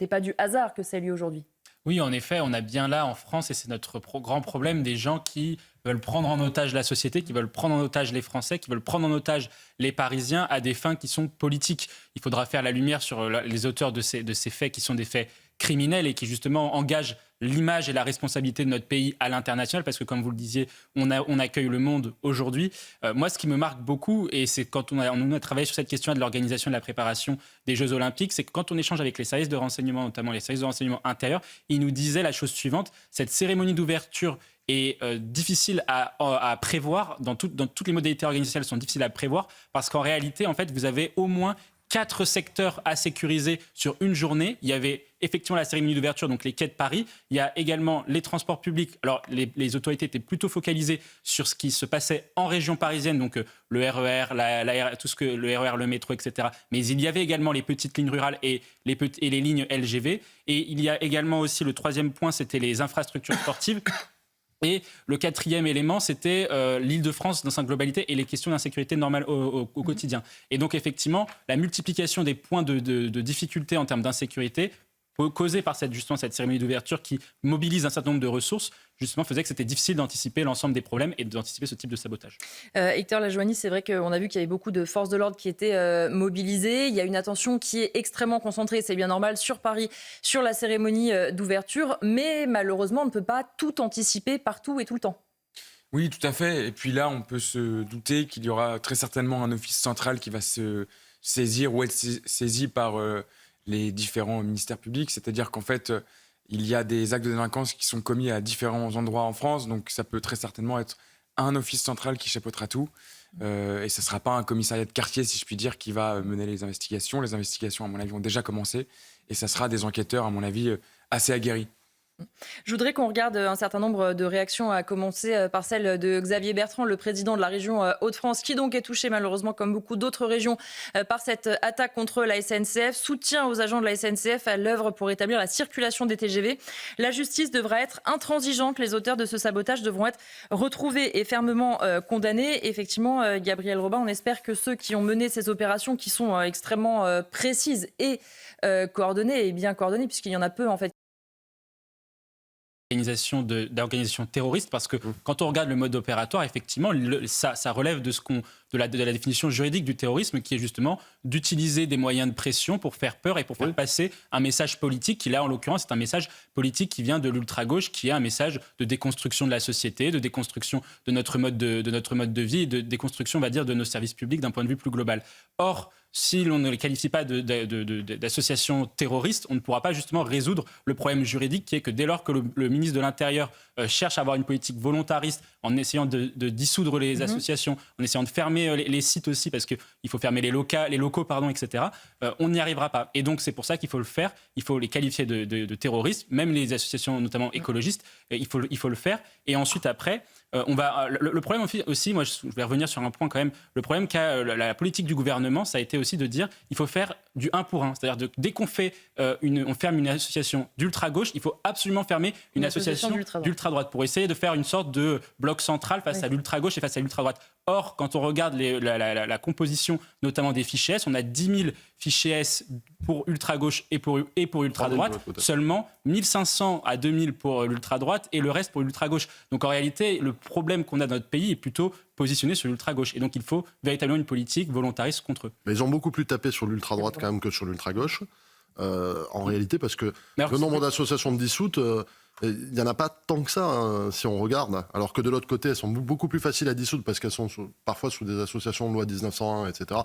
n'est pas du hasard que ça ait lieu aujourd'hui. Oui, en effet, on a bien là en France, et c'est notre grand problème, des gens qui veulent prendre en otage la société, qui veulent prendre en otage les Français, qui veulent prendre en otage les Parisiens à des fins qui sont politiques. Il faudra faire la lumière sur les auteurs de ces faits qui sont des faits criminels et qui justement engagent l'image et la responsabilité de notre pays à l'international, parce que comme vous le disiez, on accueille le monde aujourd'hui. Moi, ce qui me marque beaucoup, et c'est quand on a travaillé sur cette question de l'organisation et de la préparation des Jeux Olympiques, c'est que quand on échange avec les services de renseignement, notamment les services de renseignement intérieurs, ils nous disaient la chose suivante: cette cérémonie d'ouverture est difficile à prévoir, dans toutes les modalités organisationnelles sont difficiles à prévoir, parce qu'en réalité, en fait, vous avez au moins 4 secteurs à sécuriser sur une journée. Il y avait effectivement la cérémonie d'ouverture, donc les quais de Paris. Il y a également les transports publics. Alors, les autorités étaient plutôt focalisées sur ce qui se passait en région parisienne, donc le RER, le RER, le métro, etc. Mais il y avait également les petites lignes rurales et les lignes LGV. Et il y a également aussi le troisième point, c'était les infrastructures sportives. Et le quatrième élément, c'était l'Île-de-France dans sa globalité et les questions d'insécurité normale au quotidien. Et donc, effectivement, la multiplication des points de difficulté en termes d'insécurité causée par cette cérémonie d'ouverture qui mobilise un certain nombre de ressources, justement, faisait que c'était difficile d'anticiper l'ensemble des problèmes et d'anticiper ce type de sabotage. Hector Lajoigny, c'est vrai qu'on a vu qu'il y avait beaucoup de forces de l'ordre qui étaient mobilisées. Il y a une attention qui est extrêmement concentrée, c'est bien normal, sur Paris, sur la cérémonie d'ouverture. Mais malheureusement, on ne peut pas tout anticiper partout et tout le temps. Oui, tout à fait. Et puis là, on peut se douter qu'il y aura très certainement un office central qui va se saisir ou être saisi par les différents ministères publics. C'est-à-dire qu'en fait, il y a des actes de délinquance qui sont commis à différents endroits en France. Donc ça peut très certainement être un office central qui chapeautera tout. Et ce ne sera pas un commissariat de quartier, si je puis dire, qui va mener les investigations. Les investigations, à mon avis, ont déjà commencé. Et ça sera des enquêteurs, à mon avis, assez aguerris. Je voudrais qu'on regarde un certain nombre de réactions, à commencer par celle de Xavier Bertrand, le président de la région Hauts-de-France, qui donc est touché malheureusement, comme beaucoup d'autres régions, par cette attaque contre la SNCF. Soutien aux agents de la SNCF à l'œuvre pour établir la circulation des TGV. La justice devra être intransigeante. Les auteurs de ce sabotage devront être retrouvés et fermement condamnés. Effectivement, Gabriel Robin, on espère que ceux qui ont mené ces opérations, qui sont extrêmement précises et coordonnées, et bien coordonnées, puisqu'il y en a peu en fait, d'organisation terroriste, parce que quand on regarde le mode opératoire, effectivement, ça relève de la définition juridique du terrorisme, qui est justement d'utiliser des moyens de pression pour faire peur et pour faire passer un message politique, qui là, en l'occurrence, c'est un message politique qui vient de l'ultra-gauche, qui est un message de déconstruction de la société, de déconstruction de notre mode de vie, et de déconstruction, on va dire, de nos services publics d'un point de vue plus global. Or, si l'on ne les qualifie pas d'associations terroristes, on ne pourra pas justement résoudre le problème juridique, qui est que dès lors que le ministre de l'Intérieur cherche à avoir une politique volontariste en essayant de dissoudre les associations, en essayant de fermer les sites aussi, parce qu'il faut fermer les locaux, etc., on n'y arrivera pas. Et donc c'est pour ça qu'il faut le faire, il faut les qualifier de terroristes, même les associations notamment écologistes, il faut le faire. Et ensuite après, le problème aussi, moi je vais revenir sur un point quand même, le problème qu'a la politique du gouvernement, ça a été aussi de dire il faut faire du 1 pour 1. C'est-à-dire dès qu'on on ferme une association d'ultra-gauche, il faut absolument fermer une association d'ultra-droite pour essayer de faire une sorte de bloc central face à l'ultra-gauche et face à l'ultra-droite. Or, quand on regarde la composition notamment des fichiers S, on a 10 000 fichiers S pour ultra-gauche et pour ultra-droite, seulement 1500 à 2000 pour l'ultra-droite et le reste pour l'ultra-gauche. Donc en réalité, le problème qu'on a dans notre pays est plutôt positionné sur l'ultra-gauche. Et donc il faut véritablement une politique volontariste contre eux. Mais ils ont beaucoup plus tapé sur l'ultra-droite quand même que sur l'ultra-gauche, en réalité, parce que le nombre d'associations dissoutes... il n'y en a pas tant que ça, hein, si on regarde. Alors que de l'autre côté, elles sont beaucoup plus faciles à dissoudre parce qu'elles sont parfois sous des associations de loi 1901, etc.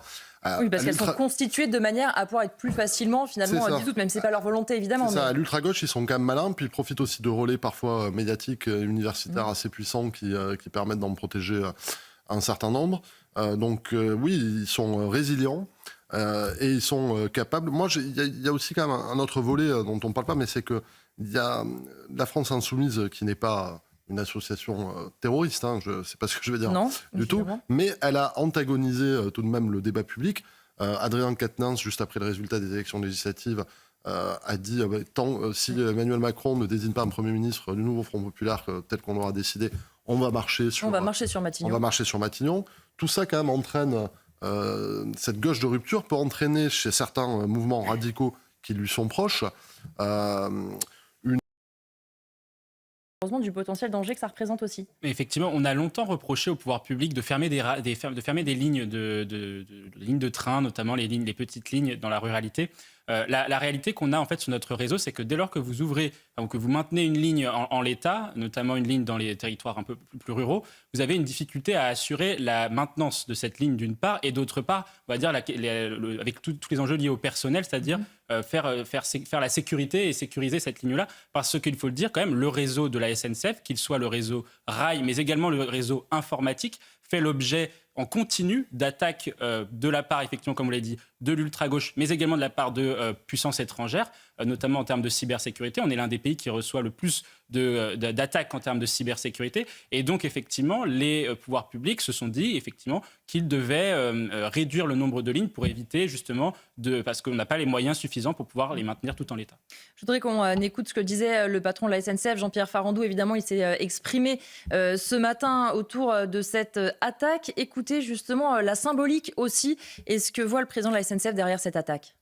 Oui, parce qu'elles sont constituées de manière à pouvoir être plus facilement, finalement, dissoutes, même si ce n'est pas leur volonté, évidemment. C'est ça. À l'ultra-gauche, ils sont quand même malins, puis ils profitent aussi de relais parfois médiatiques, universitaires assez puissants qui permettent d'en protéger un certain nombre. Donc oui, ils sont résilients. Et ils sont capables... Moi, il y a aussi quand même un autre volet dont on ne parle pas, mais c'est que il y a la France Insoumise qui n'est pas une association terroriste, hein, c'est pas ce que je veux dire du tout, mais elle a antagonisé tout de même le débat public. Adrien Quatennens, juste après le résultat des élections législatives, a dit si Emmanuel Macron ne désigne pas un Premier ministre du nouveau Front Populaire tel qu'on l'aura décidé, on va marcher sur Matignon. Tout ça quand même entraîne... cette gauche de rupture peut entraîner chez certains mouvements radicaux qui lui sont proches Heureusement, du potentiel danger que ça représente aussi. Effectivement, on a longtemps reproché au pouvoir public de fermer des lignes lignes de train, notamment les petites lignes dans la ruralité. La réalité qu'on a en fait sur notre réseau, c'est que dès lors que vous ouvrez, ou que vous maintenez une ligne en l'état, notamment une ligne dans les territoires un peu plus ruraux, vous avez une difficulté à assurer la maintenance de cette ligne d'une part, et d'autre part, on va dire avec tous les enjeux liés au personnel, c'est-à-dire faire la sécurité et sécuriser cette ligne-là, parce qu'il faut le dire quand même, le réseau de la SNCF, qu'il soit le réseau rail, mais également le réseau informatique, fait l'objet en continu d'attaques de la part, effectivement, comme vous l'avez dit, de l'ultra-gauche, mais également de la part de puissances étrangères, notamment en termes de cybersécurité. On est l'un des pays qui reçoit le plus d'attaques en termes de cybersécurité. Et donc, effectivement, les pouvoirs publics se sont dit, effectivement, qu'ils devaient réduire le nombre de lignes pour éviter, justement, parce qu'on n'a pas les moyens suffisants pour pouvoir les maintenir tout en l'état. Je voudrais qu'on écoute ce que disait le patron de la SNCF, Jean-Pierre Farandou. Évidemment, il s'est exprimé ce matin autour de cette attaque. Écoutez justement la symbolique aussi et ce que voit le président de la SNCF derrière cette attaque.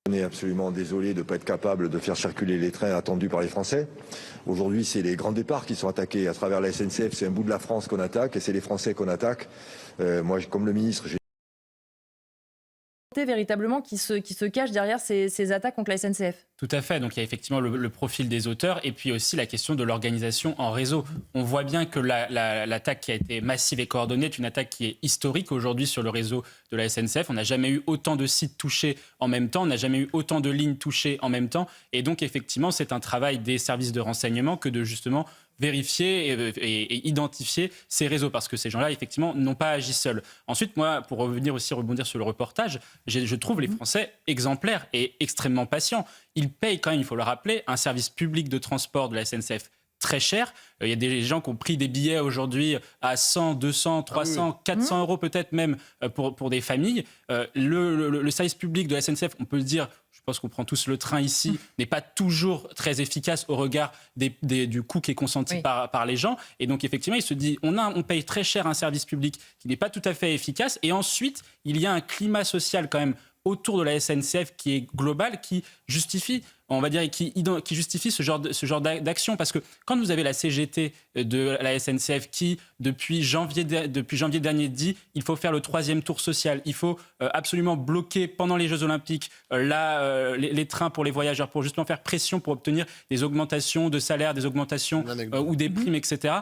On est absolument désolé de ne pas être capable de faire circuler les trains attendus par les Français. Aujourd'hui, c'est les grands départs qui sont attaqués à travers la SNCF. C'est un bout de la France qu'on attaque et c'est les Français qu'on attaque. Moi, comme le ministre, j'ai véritablement qui se cache derrière ces attaques contre la SNCF. Tout à fait. Donc il y a effectivement le profil des auteurs et puis aussi la question de l'organisation en réseau. On voit bien que l'attaque qui a été massive et coordonnée est une attaque qui est historique aujourd'hui sur le réseau de la SNCF. On n'a jamais eu autant de sites touchés en même temps, on n'a jamais eu autant de lignes touchées en même temps. Et donc effectivement, c'est un travail des services de renseignement que de justement vérifier et identifier ces réseaux, parce que ces gens-là, effectivement, n'ont pas agi seuls. Ensuite, moi, pour rebondir sur le reportage, je trouve les Français exemplaires et extrêmement patients. Ils payent quand même, il faut le rappeler, un service public de transport de la SNCF très cher. Il y a des gens qui ont pris des billets aujourd'hui à 100, 200, 300, 400 euros peut-être même pour des familles. Le service public de la SNCF, on peut le dire, je pense qu'on prend tous le train ici, n'est pas toujours très efficace au regard du coût qui est consenti par les gens. Et donc, effectivement, il se dit, on paye très cher un service public qui n'est pas tout à fait efficace. Et ensuite, il y a un climat social quand même autour de la SNCF qui est global, qui justifie, on va dire, qui justifie ce genre d'action. Parce que quand vous avez la CGT de la SNCF qui, depuis janvier dernier, dit il faut faire le 3e tour social, il faut absolument bloquer pendant les Jeux Olympiques les trains pour les voyageurs, pour justement faire pression pour obtenir des augmentations de salaire, des augmentations ou des primes, etc.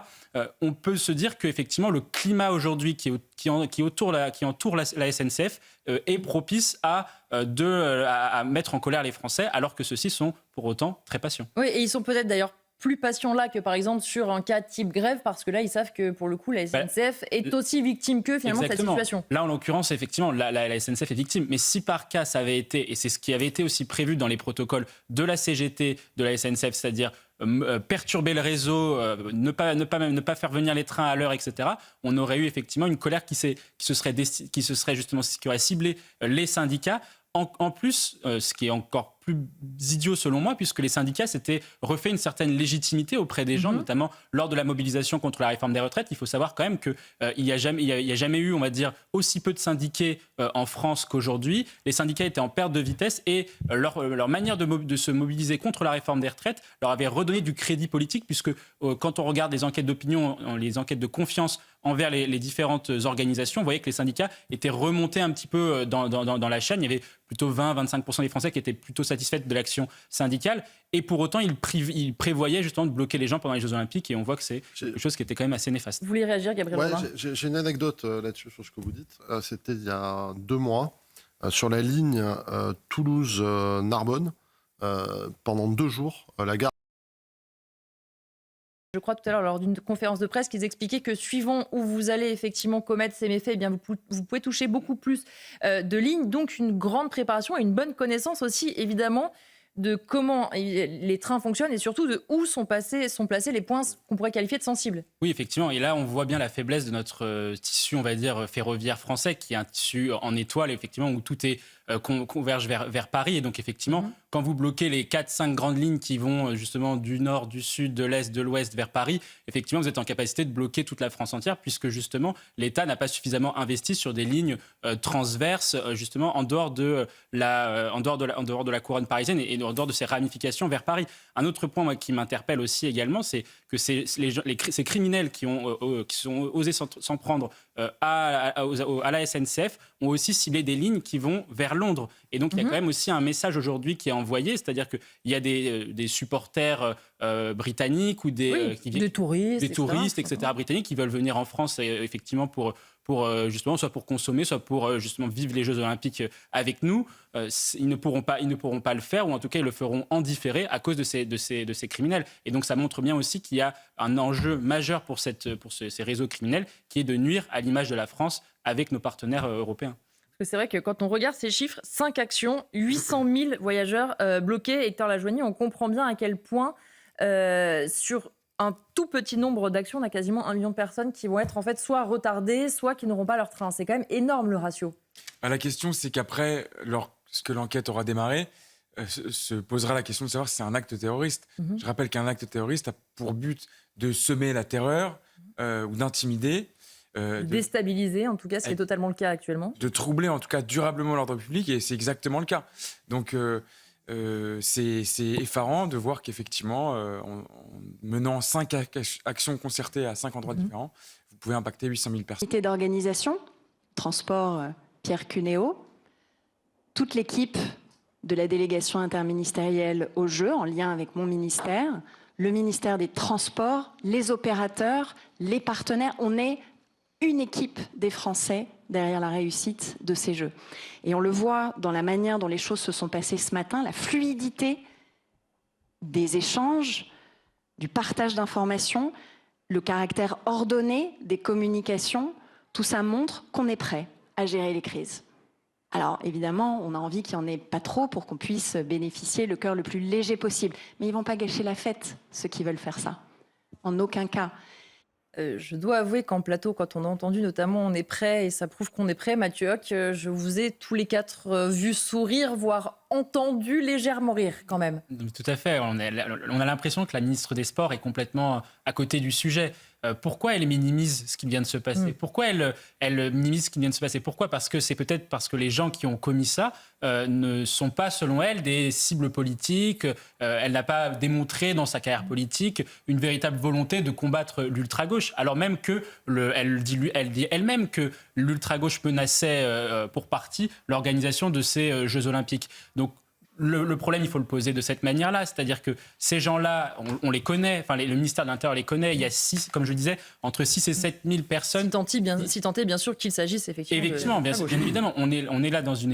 On peut se dire qu'effectivement, le climat aujourd'hui qui entoure la SNCF est propice à mettre en colère les Français, alors que ceux-ci sont pour autant très patients. Oui, et ils sont peut-être d'ailleurs plus patients là que par exemple sur un cas type grève, parce que là ils savent que pour le coup la SNCF est aussi victime qu'eux finalement de cette situation. Là en l'occurrence effectivement la SNCF est victime, mais si par cas ça avait été, et c'est ce qui avait été aussi prévu dans les protocoles de la CGT de la SNCF, c'est-à-dire perturber le réseau, ne pas faire venir les trains à l'heure, etc., on aurait eu effectivement une colère qui aurait ciblé les syndicats. En plus, ce qui est encore plus idiot selon moi, puisque les syndicats s'étaient refait une certaine légitimité auprès des gens, notamment lors de la mobilisation contre la réforme des retraites. Il faut savoir quand même qu'il n'y a jamais eu, on va dire, aussi peu de syndiqués en France qu'aujourd'hui. Les syndicats étaient en perte de vitesse et leur manière de se mobiliser contre la réforme des retraites leur avait redonné du crédit politique, puisque quand on regarde les enquêtes d'opinion, les enquêtes de confiance envers les différentes organisations, vous voyez que les syndicats étaient remontés un petit peu dans la chaîne. Il y avait plutôt 20-25% des Français qui étaient plutôt satisfaits de l'action syndicale. Et pour autant, ils prévoyaient justement de bloquer les gens pendant les Jeux Olympiques. Et on voit que c'est quelque chose qui était quand même assez néfaste. Vous voulez réagir, Gabriel Robin ? J'ai une anecdote là-dessus, sur ce que vous dites. C'était il y a 2 mois, sur la ligne Toulouse-Narbonne. Pendant 2 jours, la gare... Je crois tout à l'heure, lors d'une conférence de presse, qu'ils expliquaient que suivant où vous allez effectivement commettre ces méfaits, eh bien vous pouvez toucher beaucoup plus de lignes. Donc une grande préparation et une bonne connaissance aussi, évidemment, de comment les trains fonctionnent et surtout de où sont placés les points qu'on pourrait qualifier de sensibles. Oui, effectivement. Et là, on voit bien la faiblesse de notre tissu, on va dire, ferroviaire français, qui est un tissu en étoile, effectivement, où tout est convergent vers Paris. Et donc, effectivement, quand vous bloquez les 4-5 grandes lignes qui vont justement du nord, du sud, de l'est, de l'ouest vers Paris, effectivement, vous êtes en capacité de bloquer toute la France entière, puisque justement, l'État n'a pas suffisamment investi sur des lignes transverses, justement, en dehors de la couronne parisienne et en dehors de ses ramifications vers Paris. Un autre point moi, qui m'interpelle aussi également, c'est que ces criminels qui sont osés s'en prendre à la SNCF ont aussi ciblé des lignes qui vont vers Londres. Et donc, il y a quand même aussi un message aujourd'hui qui est envoyé, c'est-à-dire qu'il y a des supporters britanniques ou des touristes, etc., britanniques qui veulent venir en France, effectivement, pour justement, soit pour consommer, soit pour justement vivre les Jeux Olympiques avec nous. Ils ne pourront pas le faire, ou en tout cas, ils le feront en différé à cause de ces criminels. Et donc, ça montre bien aussi qu'il y a un enjeu majeur pour ces réseaux criminels, qui est de nuire à l'image de la France avec nos partenaires européens. Parce que c'est vrai que quand on regarde ces chiffres, 5 actions, 800 000 voyageurs bloqués. Hector Lajoigny, on comprend bien à quel point sur un tout petit nombre d'actions, on a quasiment 1 million de personnes qui vont être en fait soit retardées, soit qui n'auront pas leur train. C'est quand même énorme le ratio. La question, c'est qu'après, lorsque l'enquête aura démarré, se posera la question de savoir si c'est un acte terroriste. Je rappelle qu'un acte terroriste a pour but de semer la terreur ou d'intimider. De déstabiliser, en tout cas, ce qui est totalement le cas actuellement. De troubler, en tout cas, durablement l'ordre public, et c'est exactement le cas. Donc, c'est effarant de voir qu'effectivement, en menant 5 actions concertées à 5 endroits différents, vous pouvez impacter 800 000 personnes. Comité d'organisation, transport Pierre Cuneo, toute l'équipe de la délégation interministérielle aux Jeux, en lien avec mon ministère, le ministère des Transports, les opérateurs, les partenaires. On est une équipe des Français derrière la réussite de ces Jeux. Et on le voit dans la manière dont les choses se sont passées ce matin, la fluidité des échanges, du partage d'informations, le caractère ordonné des communications, tout ça montre qu'on est prêt à gérer les crises. Alors évidemment, on a envie qu'il n'y en ait pas trop pour qu'on puisse bénéficier le cœur le plus léger possible. Mais ils ne vont pas gâcher la fête, ceux qui veulent faire ça. En aucun cas. Je dois avouer qu'en plateau, quand on a entendu notamment « on est prêt » et ça prouve qu'on est prêt, Mathieu Hoc, je vous ai tous les 4 vus sourire, voire entendu légèrement rire quand même. Tout à fait. On a l'impression que la ministre des Sports est complètement à côté du sujet. Pourquoi elle minimise ce qui vient de se passer ? Pourquoi elle minimise ce qui vient de se passer ? Pourquoi ? Parce que c'est peut-être parce que les gens qui ont commis ça ne sont pas, selon elle, des cibles politiques. Elle n'a pas démontré dans sa carrière politique une véritable volonté de combattre l'ultra-gauche. Alors même que elle dit elle-même que l'ultra-gauche menaçait pour partie l'organisation de ces Jeux Olympiques. Donc, le problème, il faut le poser de cette manière-là, c'est-à-dire que ces gens-là, on les connaît, enfin le ministère de l'Intérieur les connaît, il y a comme je disais, entre 6 et 7 000 personnes. Si tant est bien sûr qu'il s'agisse effectivement bien évidemment, on est là dans une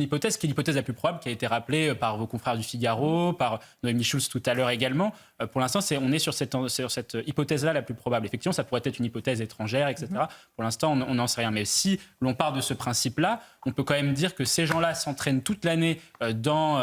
hypothèse qui est l'hypothèse la plus probable, qui a été rappelée par vos confrères du Figaro, par Noémie Schulz tout à l'heure également. Pour l'instant, on est sur cette hypothèse-là la plus probable. Effectivement, ça pourrait être une hypothèse étrangère, etc. Pour l'instant, on n'en sait rien. Mais si l'on part de ce principe-là, on peut quand même dire que ces gens-là s'entraînent toute l'année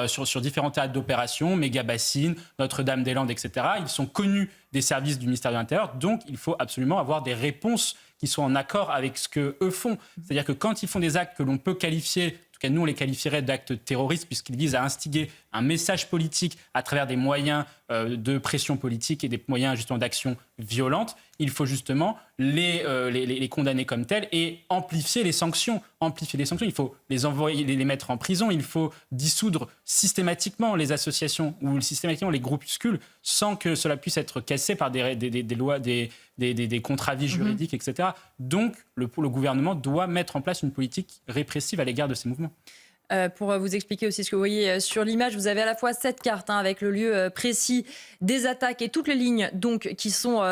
sur différents théâtres d'opération, Méga-Bassine, Notre-Dame-des-Landes, etc. Ils sont connus des services du ministère de l'Intérieur, donc il faut absolument avoir des réponses qui soient en accord avec ce qu'eux font. C'est-à-dire que quand ils font des actes que l'on peut qualifier, en tout cas nous on les qualifierait d'actes terroristes, puisqu'ils visent à instiguer un message politique à travers des moyens de pression politique et des moyens justement d'action violente, il faut justement les condamner comme tels et amplifier les sanctions. Il faut les envoyer, les mettre en prison, il faut dissoudre systématiquement les associations ou systématiquement les groupuscules sans que cela puisse être cassé par des lois, des contre-avis juridiques, etc. Donc le gouvernement doit mettre en place une politique répressive à l'égard de ces mouvements. Pour vous expliquer aussi ce que vous voyez sur l'image, vous avez à la fois cette carte avec le lieu précis des attaques et toutes les lignes donc, qui sont